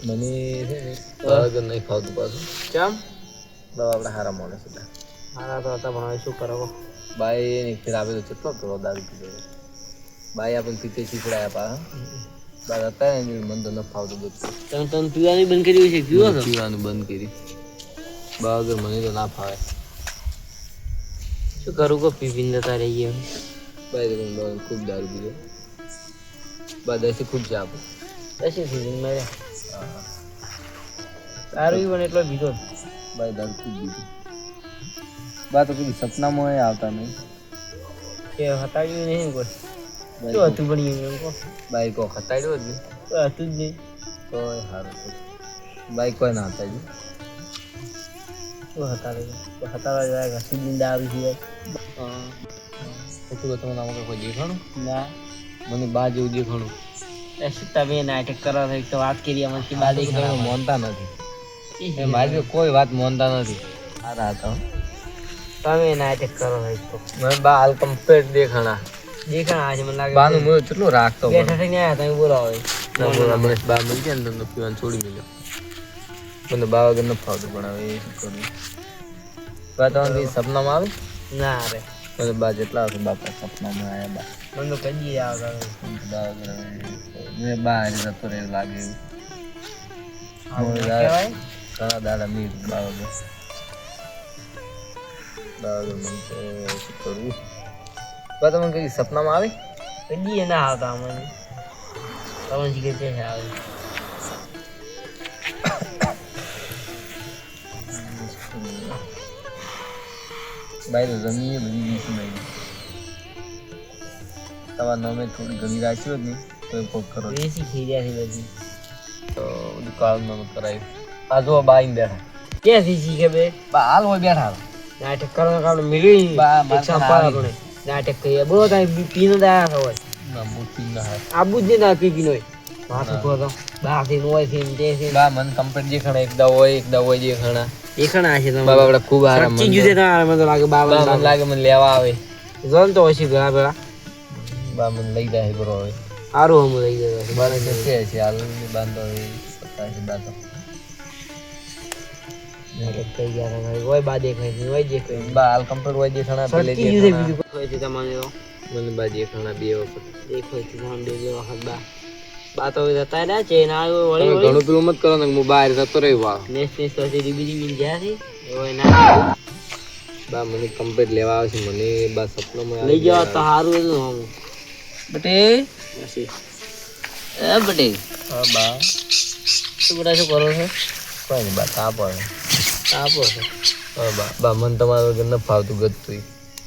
મને છે ને બરાબર નહીં ફાવતું પાછું. કેમ? બાબા આપણે હારા માણસ હતા. હારા તો હતા પણ હવે શું કરો? બાઈ ને ફેર આવે તો કેટલો પેલો દારૂ પીધો. બાઈ આપણને પીતે શીખડાયા પા બા હતા ને મને તો ન ફાવતું બધું. તમે પીવાની બંધ કરી છે? પીવો છો? પીવાનું બંધ કરી બા વગર મને તો ના ફાવે. શું કરું કો પી પીને જતા રહીએ. બાઈ તો ખૂબ દારૂ પીધો. બા દસે ખૂબ ચા આપે. દસે પીધું મારે. હા દારૂ પણ એટલો પીધો. બાઈ દારૂ ખૂબ પીધો. બા તો કઈ સપનામાં આવતા નહીં. કે હટાવ્યું નહીં કોઈ. શું હતું પણ એમ કહો. બાઈ કો હટાવ્યો જ નહીં. હતું જ નહીં. કોઈ સારું છે. બાઈ કોઈ ના હટાવ્યું. શું હટાવા જાય સુજિંદા આવી છે. એટલું તમે નામ કોઈ દેખાણું ના મને બા જેવું દેખાણું. શું તમે નાટક કરો છો? એક તો વાત કરી અમારી બા દેખાણા માનતા નથી. મારી કોઈ વાત માનતા નથી. સારા હતા તમે નાટક કરો છો. એક તો મને બા હાલ કમ્પ્લીટ દેખાણા છે મને લાગે. બાનું મોં કેટલું રાખતો બેઠા થઈને આવ્યા તમે બોલાવો. મને બા મળી ગયા ને તમને પીવાનું છોડી મેલ્યો. મને બા વગર નથી ફાવતું પણ હવે એ શું કરું. બા તમારે સપનામાં આવે? ના રે મને બા જેટલા વખત બાપા સપનામાં આવ્યા બા. મને તો કદી આવતા બા વગર મેં બા હારે જતો રહ્યો લાગે એવું. કહેવાય. ઘણા દાડા મીર બા વગર. બા વગર મને તો શું કરવું. બા તમને કઈ સપનામાં આવે? કદી ના આવતા મને. તમને શીખે છે આવે. બાઈ તો જમીએ બધી દીધી બાઈ. તમારા નામે થોડી ઘણી રાખ્યું જ નહીં તો એ પોત કરો દેશી ખીર્યા છે બધી. તો બધું કાળું નામ કરાવ્યું. આ જો બાઈને બેઠા. ક્યાંથી શીખે બે? બા હાલ હોય બેઠા. નાટક કરવા કામ મિલી બા આપણે નાટક કહીએ બહુ થાય પીનો દાયા હોય. ના મોટી ના હાથ આબુ જ નહીં પી પીનો માથું ખોતો બહારથી હોય છે તે છે. બા મન કમ્પ્લીટ દેખાણા એક દવા હોય દેખાણા. દેખાણા છે બાબા આપણે ખૂબ આરામ સચ્ચી જુદે તમારે મને તો લાગે બાબા મને લાગે મને લેવા આવે. જોન તો હશે ઘણા પેલા બા મને લઈ જાય બરો હવે. સારું હમ લઈ જતો બાને જશે છે હાલ બાંધો પતા છે બા તો નાટક કઈ ગયા હતા હોય બા દેખાય નહીં હોય દેખાય બા હાલ કમ્પ્લીટ હોય દેખાણા પેલે સચ્ચી જુદે બીજું કોઈ હોય છે તમારે મને બા દેખાણા બે વખત દેખાય છે તમારે બે વખત બા તો જતા રહ્યા છે ના વળી ઘણું પેલું મત કરો ને હું બહાર જતો રહ્યો બા નેસ તો બીજી ગયા છે હોય ના બા મને કમ્પ્લીટ લેવા આવે છે મને બા સપનામાં લઈ જાવ તો સારું હતું હમ બટે બટે હા બા શું બધા શું કરો છો? કોઈ નહીં બા તાપ આવે. આપો છો હા બા મને તમારા વગર ન ફાવતું ગતું.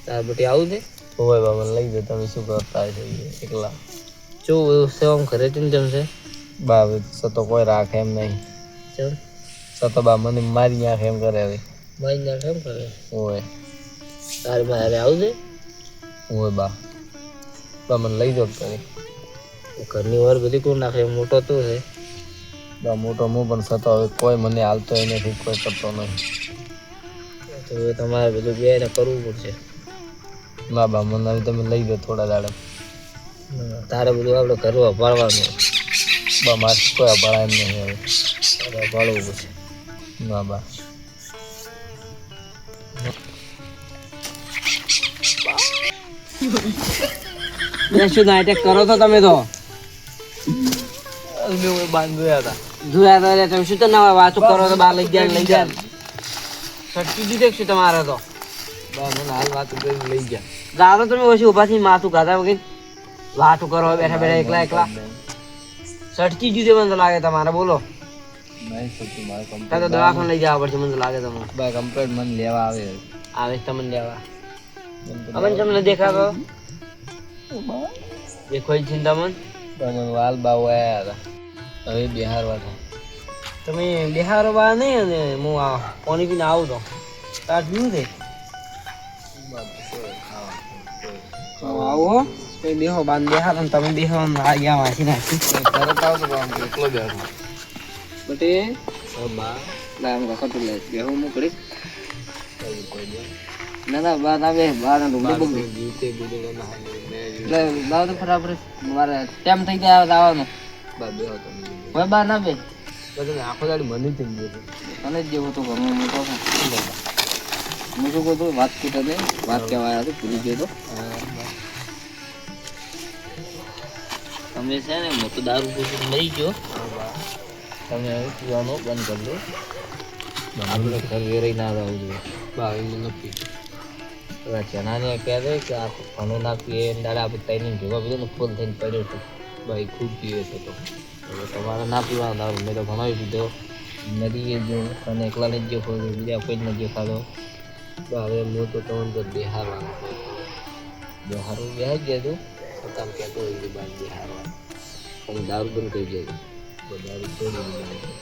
તાર બટે આવું છે હોય બા મને લઈ જાઓ તમે શું કરતા હશો એકલા. શું સેવા ઘરે જમશે બા હવે સતો કોઈ રાખે એમ નહીં. ચલ સતો બા મને મારી નાખે એમ કરે હવે. ભાઈ ના કેમ કરે હોય તારે મારે આવું છે હોય બા મને લઈ જાઓ કરે. ઘરની વાર બધી કોણ નાખે મોટો તો છે બા મોટો હું પણ સતો હવે કોઈ મને હાલતો એ નથી કોઈ કરતો નહીં. તો હવે તમારે બધું બે ને કરવું પડશે. ના બા મને હવે તમે લઈ જાઓ થોડા દાડા. તારે બધું આપણે ઘરનું અપાડવાનું બા મારે કોઈ અપાડા એમ નહીં હવે. તારે અપાડવું પડશે. ના બા શું નાટક કરો છો તમે તો બાંધ્યા હતા જોયા હતા તમે શું તો નવા વાતો કરો તો બહાર લઈ જાય સટકી દીધે શું તમારે તો બા મને હાલ વાત કરીને લઈ ગયા. દાદા તમે ઓછી ઉભા થી માથું ગાતા વગર વાતું કરો બેઠા બેઠા એકલા સટકી દીધે મને તો લાગે તમારે બોલો નહીં સચ્ચું મારે તો કમ્પ્લીટ દવાખાને લઈ જવા પડશે મને તો લાગે તમને બા કમ્પ્લીટ મને લેવા આવે. આવે તમને લેવા અમન તમને દેખાતો દેખો ચિંતા મન મને વાલ બાવ આવ્યા હતા હવે બિહાર વાળા તમે બિહારો બહાર નહીં અને હું પાણી પીને આવું તો તાર પીવું છે આવો કઈ બેહો બાંધ બેહાર અને તમે બેહો ગયા વાંચી નાખી તરત આવતો એકલો બેઠો બટે બા લામ કટું લે બેહો હું કરી ના બા ના બે બા ના ઢુંગળી બગડી જીતે ગુડે એટલે બા તો બરાબર મારે ટાઈમ થઈ જાય આવવાનો બા બે હતો હવે બા ના બે પછી આખો દાડી મને જ જમ ગયો અને જ જેવો તો ઘરમાં મોટો હું શું કહું છું વાત કીધા ને વાત કહેવા આવ્યા હતો ભૂલી ગયો તો તમે છે ને મોટું દારૂ પૂછું મરી ગયો તમે હવે પીવાનો બંધ કરી દો આપણે ઘર વેરાઈ ના રહેવું જોઈએ ભાઈ નથી ચનાને કહે દે કે આ ઘણું ના પીએ દાડા આપણે તૈની જોવા બધું ફૂલ થઈને પડ્યો છે ભાઈ ખૂબ પીવે છે તો હવે તમારે ના પીવાનો દારૂ મેં તો ઘણો પીધો નદીએ જો અને એકલા જ જો બીજા કોઈ જ નથી ખાધો હવે હું તો તમને તો બિહારવાનું બિહારું બેહાઈ ગયા તું પોતામ કહેતો હોય કે બાદ બિહારવાનું તમે દારૂ બંધ કરી દેજો બધા છોડી દીધું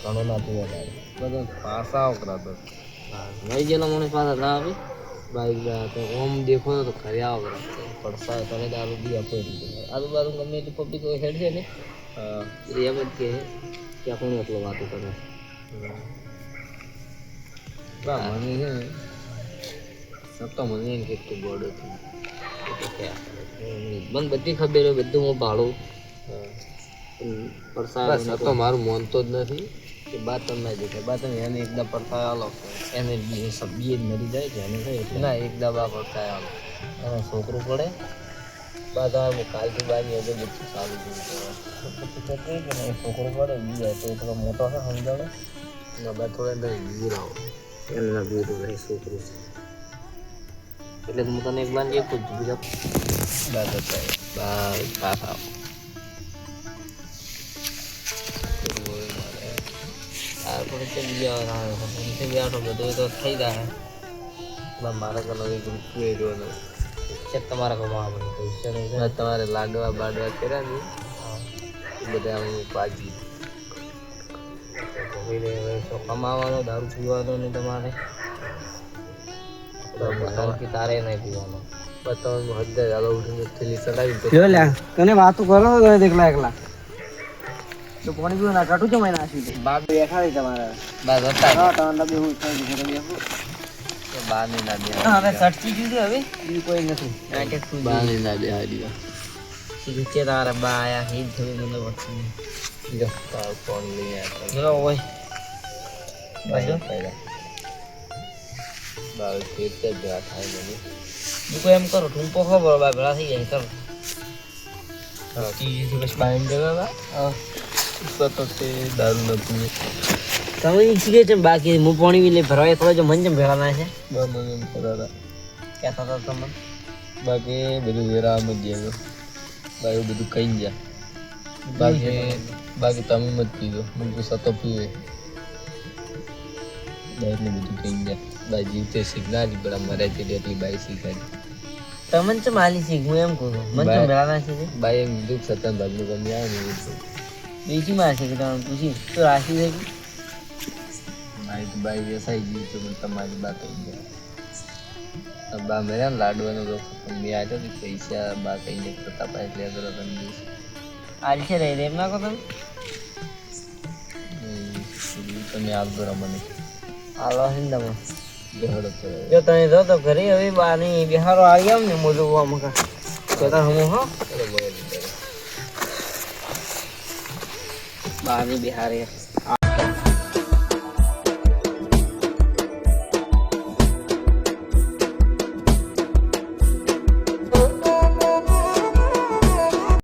ઘણો ના પીવા દારૂ બધા પાસા કરાતો નહીં ગયેલા મને પાછા ના આવે બાઈક તો ઓમ દેખો તો ખરે આવો કરાતો પડતા તને દારૂ બી આપો આજુબાજુ ગમે એટલી પબ્લિક હેડ છે ને એમ જ કે ત્યાં કોણ એટલો વાતો કરે મને છે ને સત્તો મને એમ કે તું ગોડ હતું મને બધી ખબર હોય બધું હું ભાડું પડતા સત્તો મારું માનતો જ નથી કે બાતન ના દેખાય બાતન એને એકદમ પડતા આલો એને સબ્જી જ મરી જાય છે એને કઈ એટલે ના એકદમ આ પડતા આલો એને છોકરું પડે બાદ કાલથી બાની હજુ બધું સારું છોકરું પડે બીજા તો થોડો મોટો છે સમજાવે બાદ થોડા અંદર ગીરાવો એમના બીજું રહે છોકરું છે એટલે હું તને એક બાન એક જ બીજા બાદ હતા બાય પાછા બીજા તો બધું તો થઈ જાય મારા કનો એક રૂપિયો રહ્યો છે તમારા કમાવા બધું પૈસા નહીં તમારે લાડવા બાડવા કર્યા ને એ બધા હું પાજી કમાવાનો દારૂ પીવાનો ને તમારે તારે નહીં પીવાનો બતાવવાનું હજાર ચાલો ઉઠીને થેલી ચડાવી તને વાતો કરો એકલા એકલા તો પાણી પીવું ના કાઢું છે મેં નાખી બાપ બેઠા રહી તમારા બાદ હતા તમારા બે હું થઈ ગયું બાની ના દે હવે સટકી જુદી હવે બીજું કોઈ નથી નાટક તું બાની ના દે હારી નીચે તારા બા આયા હિત થયું મને પછી જો તાર ફોન લઈ આવ્યા જો ઓય બાજુ બાર ખેતર ભેગા થાય મને બીજું એમ કરો ઠૂંપો ખબર બા ભેળા થઈ જાય ચાલો ચીજ બસ બાઈન દેવા તો તે દારૂ ન પીએ તમે શીખે છે બાકી હું પાણી બી લઈ ભરવા થોડો જો મન જેમ ભેળા ના છે મને એમ કરાતા કહેતા હતા તમે બાકી બધું વેરામ જ જાય બાકી બધું કઈ જાય બાકી તમે મત પીધો હું તો સતો પીવે બાઈકને બધું કઈ જાય બાઈ જીવતે શીખનારી બડા મરે છે એટલી બાઈ શીખાડી તમને છે માલી શીખ હું એમ કહું મન જેમ ભેળા ના છે બાઈ એમ કીધું સતન ભાગનું ગમી આવે ને બીજી માં છે કે તમે પૂછી તો રાશી છે મારી તો બાઈ વેસાઈ ગઈ છે પણ તમારી બા કહી ગયા બા મેરા લાડવાનો તો મેં આવ્યો તો પૈસા બા કહી ગયા કરતા પા એટલે કરો તમે આલ છે રહી એમ ના કહો તમે આવતો રમને હાલો હિંદામાં બેહડો તો જો તમે જો તો ઘરે હવે બાની બિહારો આવી આવ ને મોજું આમાં કહેતા હું હો બાની બિહારી